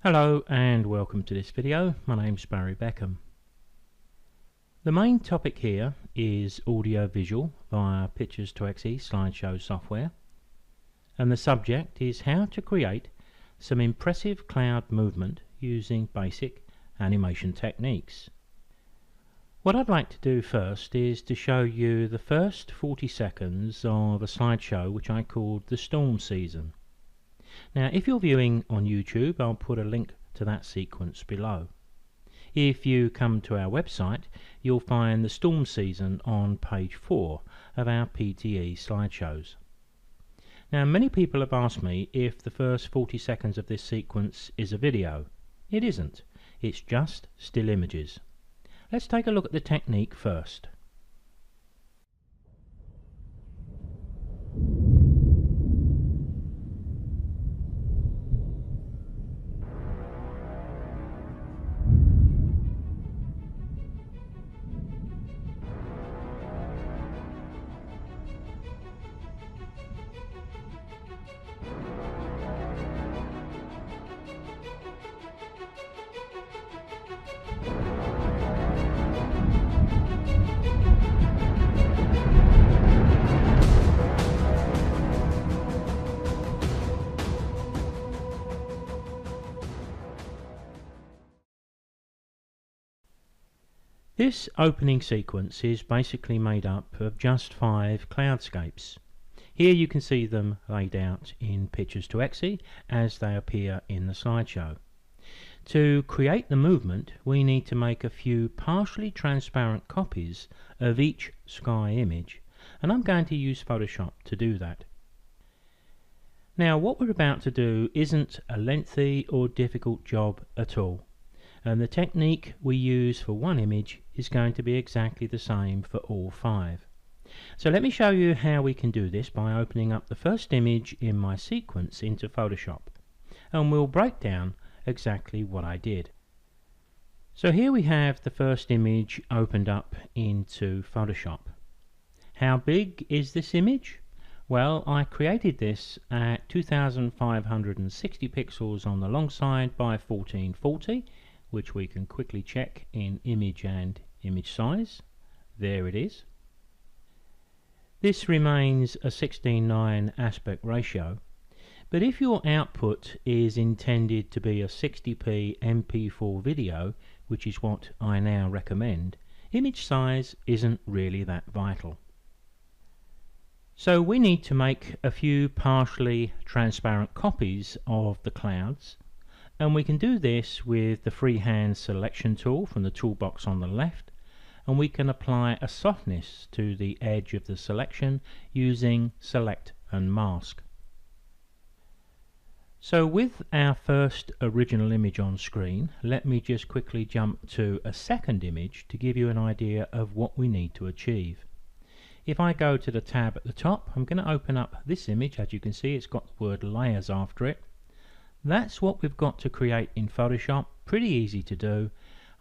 Hello and welcome to this video. My name's Barry Beckham. The main topic here is audio visual via Pictures2Xe slideshow software, and the subject is how to create some impressive cloud movement using basic animation techniques. What I'd like to do first is to show you the first 40 seconds of a slideshow which I called the Storm Season. Now, if you're viewing on YouTube, I'll put a link to that sequence below. If you come to our website, you'll find the Storm Season on page 4 of our PTE slideshows. Now, many people have asked me if the first 40 seconds of this sequence is a video. It isn't. It's just still images. Let's take a look at the technique first. This opening sequence is basically made up of just 5 cloudscapes. Here you can see them laid out in Pictures2Xe as they appear in the slideshow. To create the movement, we need to make a few partially transparent copies of each sky image, and I'm going to use Photoshop to do that. Now, what we're about to do isn't a lengthy or difficult job at all, and the technique we use for one image is going to be exactly the same for all 5. So let me show you how we can do this by opening up the first image in my sequence into Photoshop, and we'll break down exactly what I did. So here we have the first image opened up into Photoshop. How big is this image? Well, I created this at 2560 pixels on the long side by 1440, which we can quickly check in image and image size. There it is. This remains a 16:9 aspect ratio, but if your output is intended to be a 60p MP4 video, which is what I now recommend, image size isn't really that vital. So we need to make a few partially transparent copies of the clouds, and we can do this with the freehand selection tool from the toolbox on the left, and we can apply a softness to the edge of the selection using select and mask. So with our first original image on screen, let me just quickly jump to a second image to give you an idea of what we need to achieve. If I go to the tab at the top, I'm going to open up this image. As you can see, it's got the word layers after it. That's what we've got to create in Photoshop. Pretty easy to do.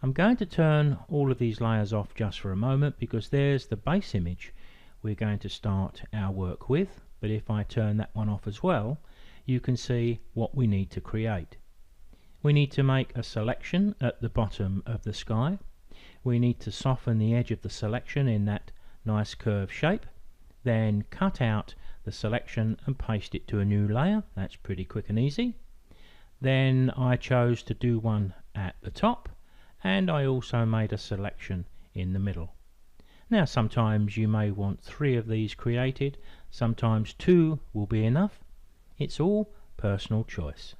I'm going to turn all of these layers off just for a moment because there's the base image we're going to start our work with. But if I turn that one off as well, you can see what we need to create. We need to make a selection at the bottom of the sky. We need to soften the edge of the selection in that nice curved shape. Then cut out the selection and paste it to a new layer. That's pretty quick and easy. Then I chose to do one at the top, and I also made a selection in the middle. Now sometimes you may want 3 of these created, sometimes 2 will be enough. It's all personal choice.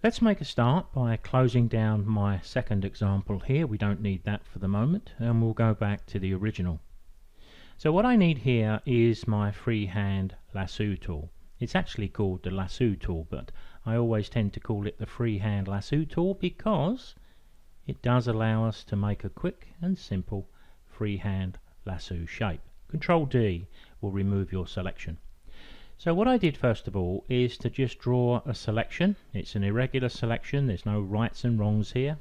Let's make a start by closing down my second example here. We don't need that for the moment, and we'll go back to the original. So what I need here is my freehand lasso tool. It's actually called the lasso tool, but I always tend to call it the freehand lasso tool because it does allow us to make a quick and simple freehand lasso shape. Control D will remove your selection. So what I did first of all is to just draw a selection. It's an irregular selection, there's no rights and wrongs here.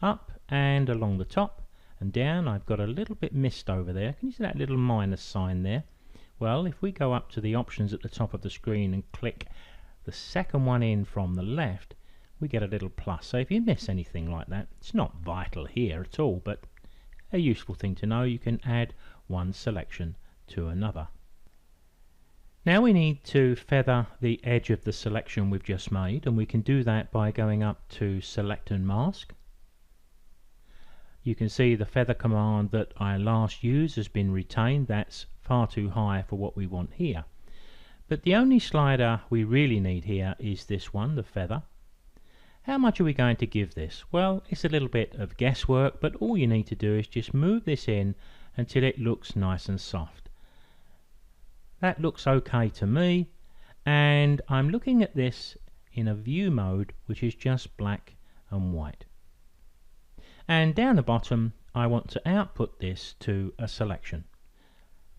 Up and along the top and down. I've got a little bit missed over there. Can you see that little minus sign there? Well, if we go up to the options at the top of the screen and click the second one in from the left, we get a little plus. So if you miss anything like that, it's not vital here at all, but a useful thing to know. You can add one selection to another. Now we need to feather the edge of the selection we've just made, and we can do that by going up to Select and Mask. You can see the feather command that I last used has been retained. That's far too high for what we want here. But the only slider we really need here is this one, the feather. How much are we going to give this? Well, it's a little bit of guesswork, but all you need to do is just move this in until it looks nice and soft. That looks okay to me, and I'm looking at this in a view mode which is just black and white. And down the bottom I want to output this to a selection.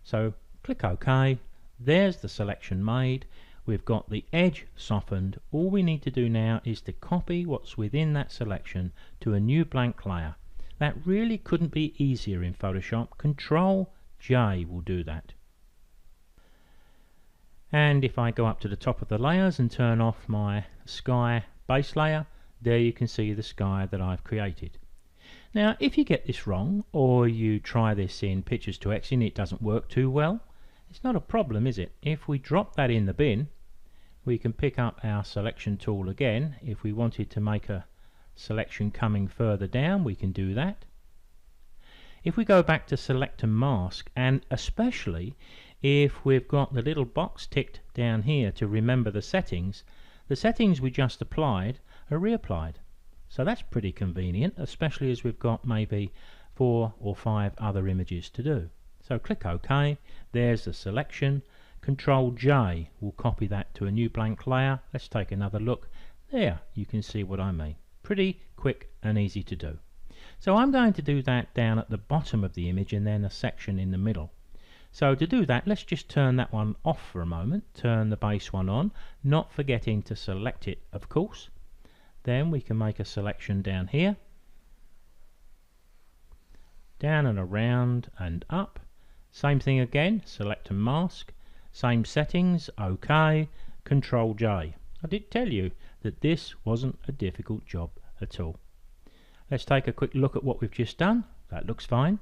So click OK. There's the selection made. We've got the edge softened. All we need to do now is to copy what's within that selection to a new blank layer. That really couldn't be easier in Photoshop. Control J will do that. And if I go up to the top of the layers and turn off my sky base layer, there you can see the sky that I've created. Now if you get this wrong, or you try this in Pictures to X and it doesn't work too well, it's not a problem, is it? If we drop that in the bin, we can pick up our selection tool again. If we wanted to make a selection coming further down, we can do that. If we go back to Select and Mask, and especially if we've got the little box ticked down here to remember the settings we just applied are reapplied. So that's pretty convenient, especially as we've got maybe 4 or 5 other images to do. So click OK. There's the selection. Control J will copy that to a new blank layer. Let's take another look. There, you can see what I mean. Pretty quick and easy to do. So I'm going to do that down at the bottom of the image and then a section in the middle. So to do that, let's just turn that one off for a moment. Turn the base one on, not forgetting to select it, of course. Then we can make a selection down here. Down and around and up. Same thing again, Select and Mask. Same settings, OK. Control J. I did tell you that this wasn't a difficult job at all. Let's take a quick look at what we've just done. That looks fine.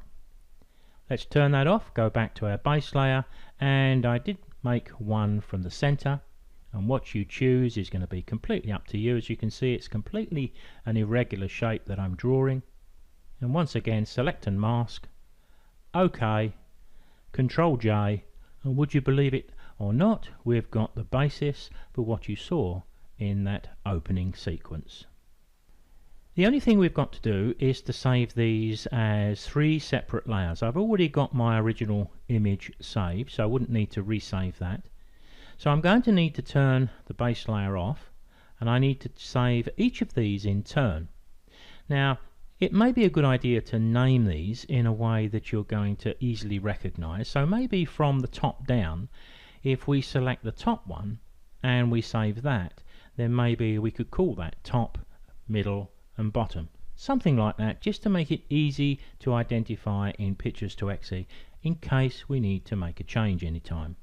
Let's turn that off, go back to our base layer, and I did make one from the center, and what you choose is going to be completely up to you. As you can see, it's completely an irregular shape that I'm drawing. And once again, Select and Mask, OK, Control J, and would you believe it or not, we've got the basis for what you saw in that opening sequence. The only thing we've got to do is to save these as 3 separate layers. I've already got my original image saved, so I wouldn't need to resave that. So I'm going to need to turn the base layer off, and I need to save each of these in turn. Now it may be a good idea to name these in a way that you're going to easily recognize. So maybe from the top down, if we select the top one and we save that, then maybe we could call that top, middle and bottom, something like that, just to make it easy to identify in Pictures to X in case we need to make a change anytime.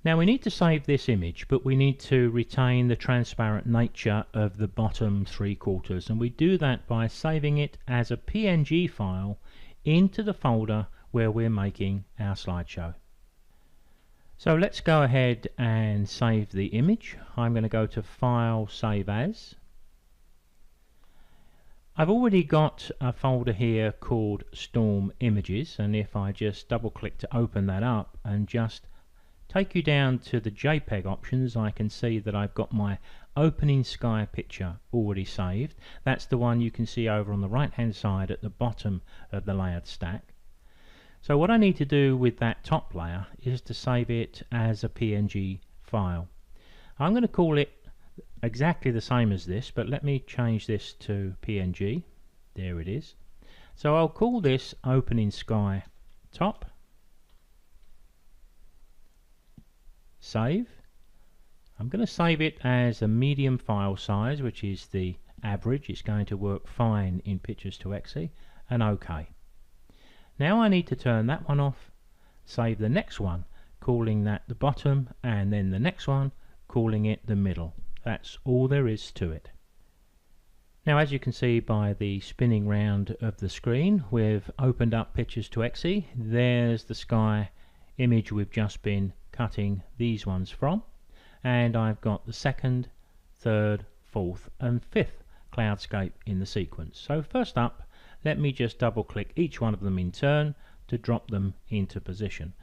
Now we need to save this image, but we need to retain the transparent nature of the bottom 3/4, and we do that by saving it as a PNG file into the folder where we're making our slideshow. So let's go ahead and save the image. I'm going to go to File, Save As. I've already got a folder here called Storm Images, and if I just double click to open that up and just take you down to the JPEG options, I can see that I've got my opening sky picture already saved. That's the one you can see over on the right hand side at the bottom of the layered stack. So what I need to do with that top layer is to save it as a PNG file. I'm going to call it exactly the same as this, but let me change this to PNG. There it is. So I'll call this opening sky top. Save. I'm going to save it as a medium file size, which is the average. It's going to work fine in Pictures to X, and OK. Now I need to turn that one off, save the next one, calling that the bottom, and then the next one, calling it the middle. That's all there is to it. Now, as you can see by the spinning round of the screen, we've opened up Pictures to Exe. There's the sky image we've just been cutting these ones from, and I've got the second, third, fourth and fifth cloudscape in the sequence. So first up, let me just double click each one of them in turn to drop them into position.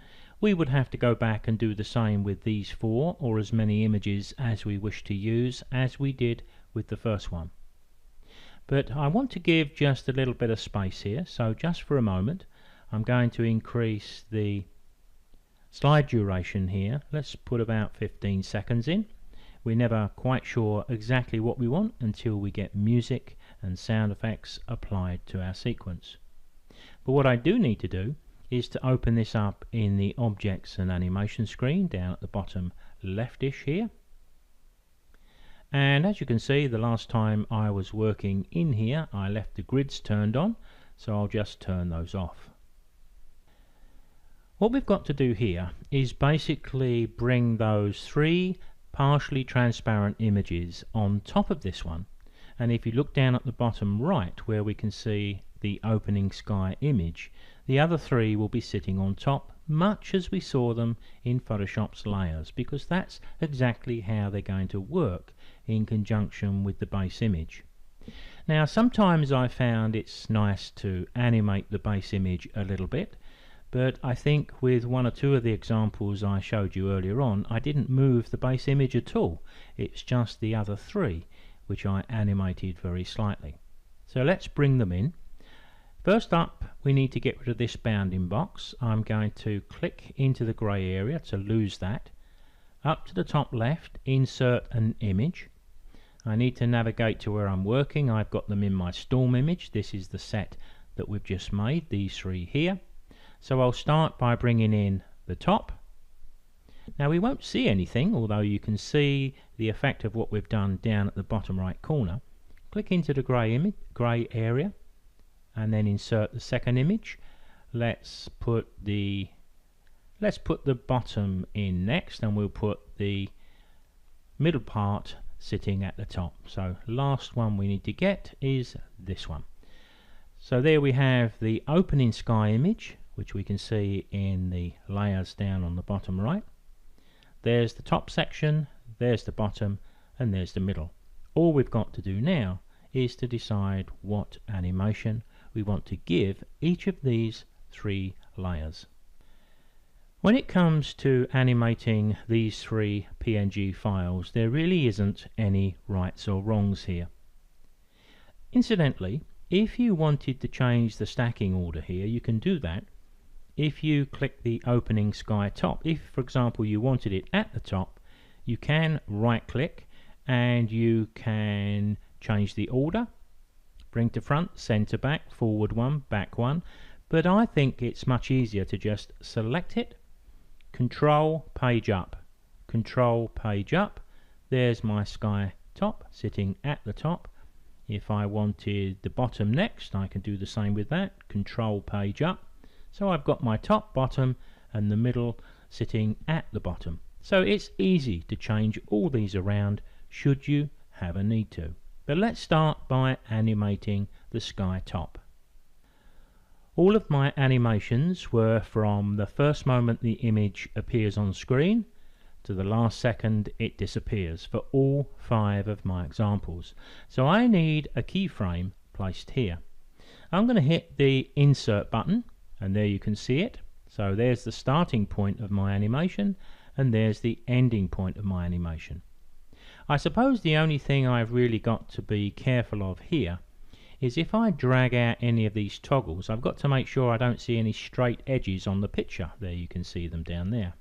We would have to go back and do the same with these four or as many images as we wish to use, as we did with the first one. But I want to give just a little bit of space here, so just for a moment I'm going to increase the slide duration here. Let's put about 15 seconds in. We're never quite sure exactly what we want until we get music and sound effects applied to our sequence. But what I do need to do is to open this up in the Objects and Animation screen down at the bottom leftish here. And as you can see, the last time I was working in here I left the grids turned on, so I'll just turn those off. What we've got to do here is basically bring those three partially transparent images on top of this one, and if you look down at the bottom right where we can see the opening sky image, the other three will be sitting on top, much as we saw them in Photoshop's layers, because that's exactly how they're going to work in conjunction with the base image. Now sometimes I found it's nice to animate the base image a little bit, but I think with one or two of the examples I showed you earlier on, I didn't move the base image at all. It's just the other three which I animated very slightly. So let's bring them in. First up, we need to get rid of this bounding box. I'm going to click into the grey area to lose that. Up to the top left, insert an image. I need to navigate to where I'm working. I've got them in my storm image. This is the set that we've just made, these three here. So I'll start by bringing in the top. Now we won't see anything, although you can see the effect of what we've done down at the bottom right corner. Click into the grey area and then insert the second image. Let's put the bottom in next, and we'll put the middle part sitting at the top. So last one we need to get is this one. So there we have the opening sky image, which we can see in the layers down on the bottom right. There's the top section, there's the bottom, and there's the middle. All we've got to do now is to decide what animation we want to give each of these three layers. When it comes to animating these three PNG files, there really isn't any rights or wrongs here. Incidentally, if you wanted to change the stacking order here, you can do that. If you click the opening sky top, if for example you wanted it at the top, you can right click and you can change the order. Bring to front, center back, forward one, back one, but I think it's much easier to just select it, control page up, control page up. There's my sky top sitting at the top. If I wanted the bottom next, I can do the same with that, control page up. So I've got my top, bottom and the middle sitting at the bottom. So it's easy to change all these around should you have a need to. But let's start by animating the sky top. All of my animations were from the first moment the image appears on screen to the last second it disappears for all 5 of my examples. So I need a keyframe placed here. I'm going to hit the insert button, and there you can see it. So there's the starting point of my animation and there's the ending point of my animation. I suppose the only thing I've really got to be careful of here is if I drag out any of these toggles, I've got to make sure I don't see any straight edges on the picture. There you can see them down there.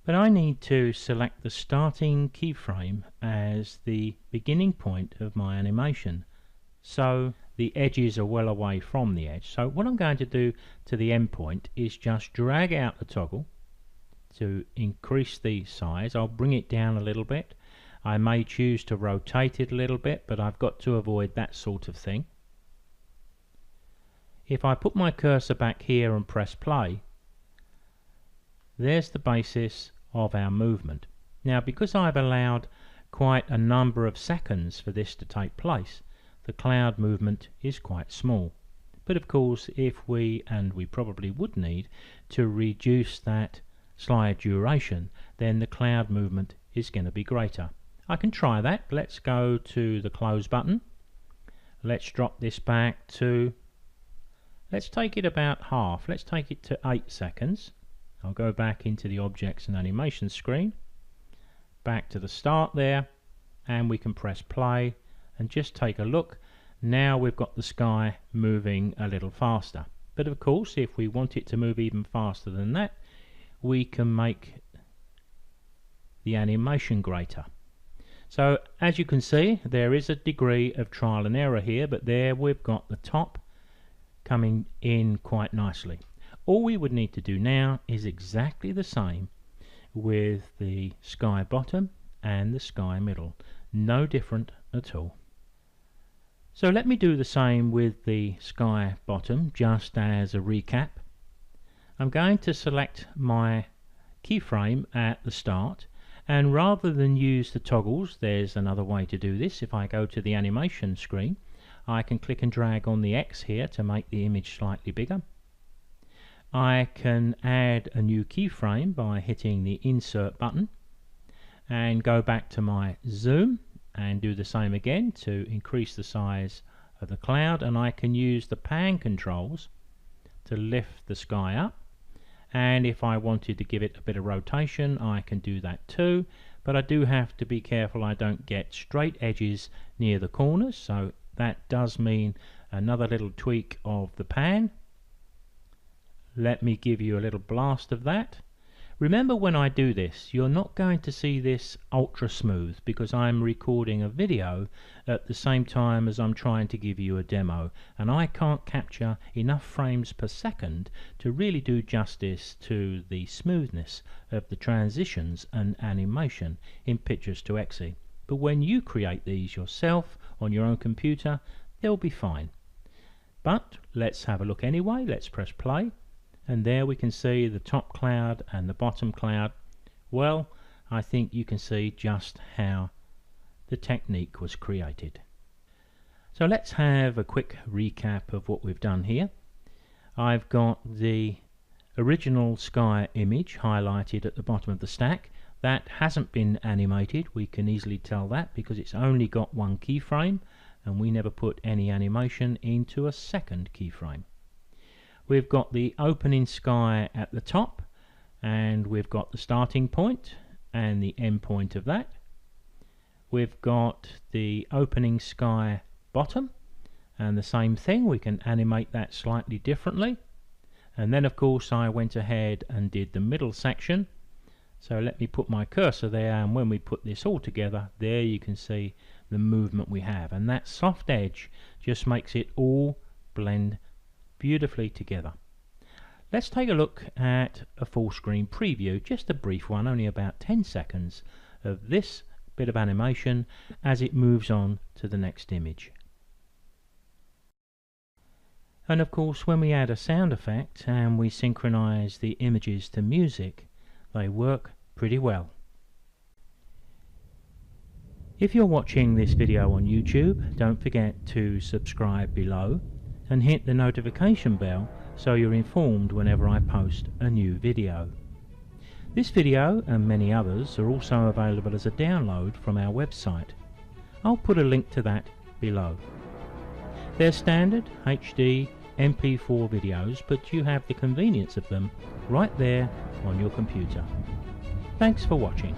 But I need to select the starting keyframe as the beginning point of my animation, so the edges are well away from the edge. So what I'm going to do to the end point is just drag out the toggle to increase the size. I'll bring it down a little bit. I may choose to rotate it a little bit, but I've got to avoid that sort of thing. If I put my cursor back here and press play, there's the basis of our movement. Now because I've allowed quite a number of seconds for this to take place, the cloud movement is quite small. But of course, if we, and we probably would need, to reduce that slide duration, then the cloud movement is going to be greater. I can try that. Let's go to the close button. Let's drop this back to, let's take it about half. Let's take it to 8 seconds. I'll go back into the objects and animation screen, back to the start there, and we can press play and just take a look. Now we've got the sky moving a little faster. But of course, if we want it to move even faster than that, we can make the animation greater. So as you can see, there is a degree of trial and error here, but there we've got the top coming in quite nicely. All we would need to do now is exactly the same with the sky bottom and the sky middle. No different at all. So let me do the same with the sky bottom, just as a recap. I'm going to select my keyframe at the start, and rather than use the toggles, there's another way to do this. If I go to the animation screen, I can click and drag on the X here to make the image slightly bigger. I can add a new keyframe by hitting the insert button and go back to my zoom and do the same again to increase the size of the cloud, and I can use the pan controls to lift the sky up, and if I wanted to give it a bit of rotation I can do that too, but I do have to be careful I don't get straight edges near the corners, so that does mean another little tweak of the pan. Let me give you a little blast of that. Remember, when I do this, you're not going to see this ultra smooth because I'm recording a video at the same time as I'm trying to give you a demo, and I can't capture enough frames per second to really do justice to the smoothness of the transitions and animation in Pictures to Exe. But when you create these yourself on your own computer, they'll be fine. But let's have a look anyway. Let's press play. And there we can see the top cloud and the bottom cloud. Well, I think you can see just how the technique was created. So let's have a quick recap of what we've done here. I've got the original sky image highlighted at the bottom of the stack. That hasn't been animated. We can easily tell that because it's only got one keyframe, and we never put any animation into a second keyframe. We've got the opening sky at the top, and we've got the starting point and the end point of that. We've got the opening sky bottom, and the same thing, we can animate that slightly differently. And then of course I went ahead and did the middle section. So let me put my cursor there, and when we put this all together, there you can see the movement we have, and that soft edge just makes it all blend beautifully together. Let's take a look at a full screen preview, just a brief one, only about 10 seconds of this bit of animation as it moves on to the next image. And of course, when we add a sound effect and we synchronize the images to music, they work pretty well. If you're watching this video on YouTube, don't forget to subscribe below and hit the notification bell so you're informed whenever I post a new video. This video and many others are also available as a download from our website. I'll put a link to that below. They're standard HD MP4 videos, but you have the convenience of them right there on your computer. Thanks for watching.